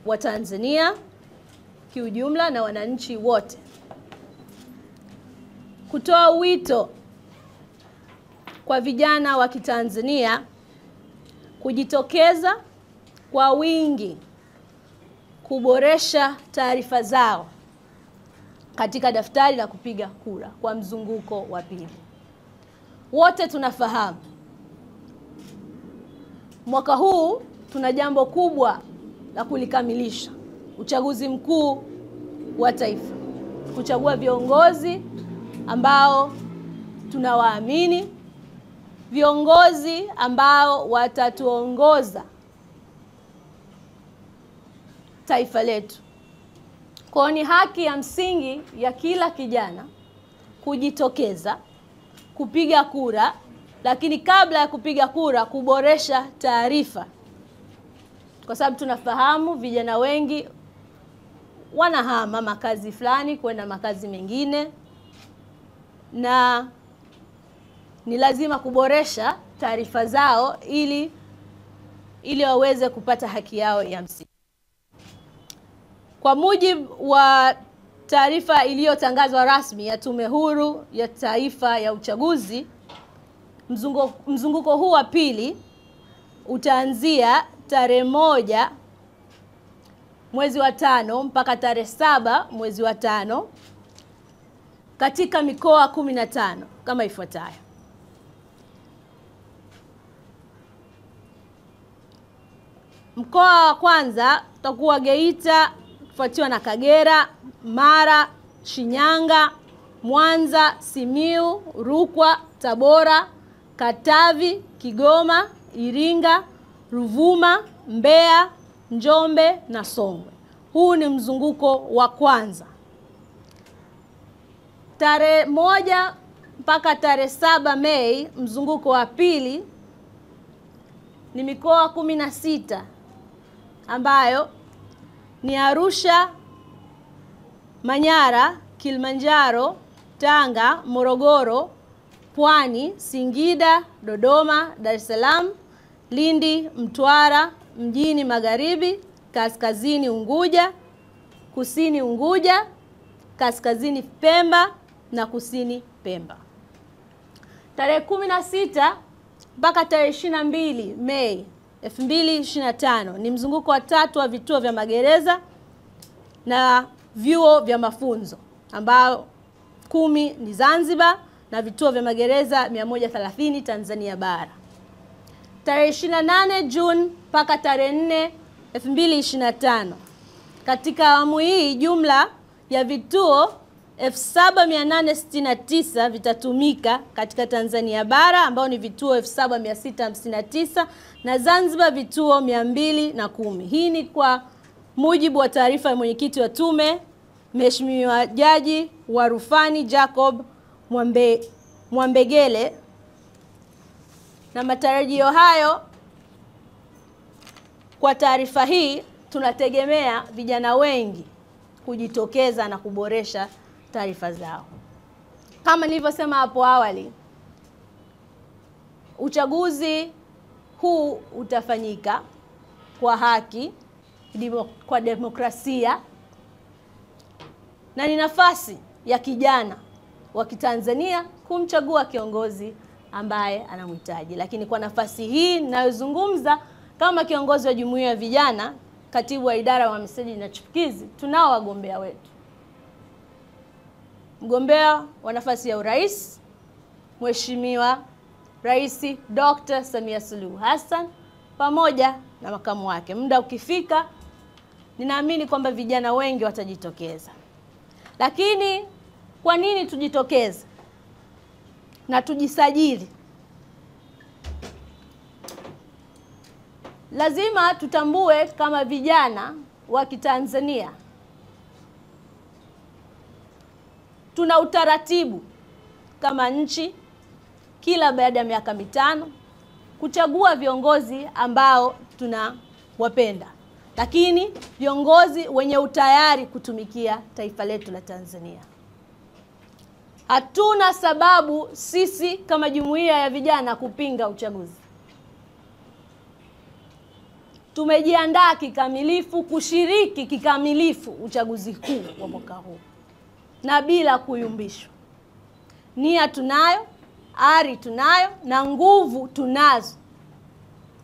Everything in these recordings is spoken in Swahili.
wa Tanzania kiujumla na wananchi wote, kutoa wito kwa vijana wa Kitanzania kujitokeza kwa wingi kuboresha taarifa zao katika daftari la kupiga kura kwa mzunguko wa pili. Wote tunafahamu mwaka huu tuna jambo kubwa la kulikamilisha, uchaguzi mkuu wa taifa, kuchagua viongozi ambao tunawaamini, viongozi ambao watatuongoza taifa letu. Kwa ni haki ya msingi ya kila kijana kujitokeza kupiga kura, lakini kabla ya kupiga kura kuboresha taarifa, kwa sababu tunafahamu vijana wengi wanahama makazi fulani kwenda makazi mengine, na ni lazima kuboresha taarifa zao ili waweze kupata haki yao ya msingi. Kwa mujibu wa taarifa iliyotangazwa rasmi ya Tume Huru ya Taifa ya Uchaguzi, mzunguko huu wa pili utaanzia tarehe 1 mwezi wa 5 mpaka tarehe 7 mwezi wa 5 katika mikoa 15 kama ifuatayo. Mkoa wa kwanza utakuwa Geita, kufuatiwa na Kagera, Mara, Shinyanga, Mwanza, Simiu, Rukwa, Tabora, Katavi, Kigoma, Iringa, Ruvuma, Mbeya, Njombe na Songwe. Huu ni mzunguko wa kwanza. Tarehe 1 mpaka tarehe 7 Mei, mzunguko wa pili, ni mikoa 16 ambayo ni Arusha, Manyara, Kilimanjaro, Tanga, Morogoro, Pwani, Singida, Dodoma, Dar es Salaam, Lindi, Mtwara, Mjini Magharibi, Kaskazini Unguja, Kusini Unguja, Kaskazini Pemba na Kusini Pemba. Tarehe 16 mpaka tarehe 22 Mei 2025 ni mzunguko wa 3 wa vituo vya magereza na vyuo vya mafunzo ambao 10 ni Zanzibar na vituo vya magereza 130 Tanzania bara. Tarehe 28 Juni mpaka tarehe 4 2025 katika awamu hii jumla ya vituo 7869 vitatumika katika Tanzania bara ambao ni vituo 7659 na Zanzibar vituo 210. Hii ni kwa mujibu wa taarifa ya mwenyekiti wa tume Mheshimiwa Jaji wa Rufani Jacob Mwambegele, na matarajio hayo, kwa taarifa hii tunategemea vijana wengi kujitokeza na kuboresha taarifa zao. Kama nilivyosema hapo awali, uchaguzi huu utafanyika kwa haki, kwa demokrasia, na ni nafasi ya kijana wa Kitanzania kumchagua kiongozi ambaye anamhitaji. Lakini kwa nafasi hii ninayozungumza kama kiongozi wa jumuiya ya vijana, katibu wa idara ya uhamiaji na chipukizi, tunao wagombea wetu. Mgombea wa nafasi ya urais, Mheshimiwa Rais Dr. Samia Suluhu Hassan pamoja na makamu wake. Muda ukifika, ninaamini kwamba vijana wengi watajitokeza. Lakini kwa nini tujitokeze na tujisajili? Lazima tutambue kama vijana wa Kitanzania tuna utaratibu kama nchi kila baada ya miaka 5 kuchagua viongozi ambao tunawapenda, lakini viongozi wenye utayari kutumikia taifa letu la Tanzania. Hatuna sababu sisi kama jumuiya ya vijana kupinga uchaguzi. tumejiandaa kikamilifu kushiriki kikamilifu uchaguzi huu wa mwaka huu na bila kuyumbishwa. Nia tunayo, ari tunayo na nguvu tunazo,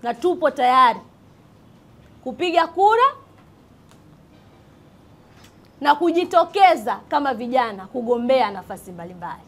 na tupo tayari kupiga kura na kujitokeza kama vijana kugombea nafasi mbalimbali.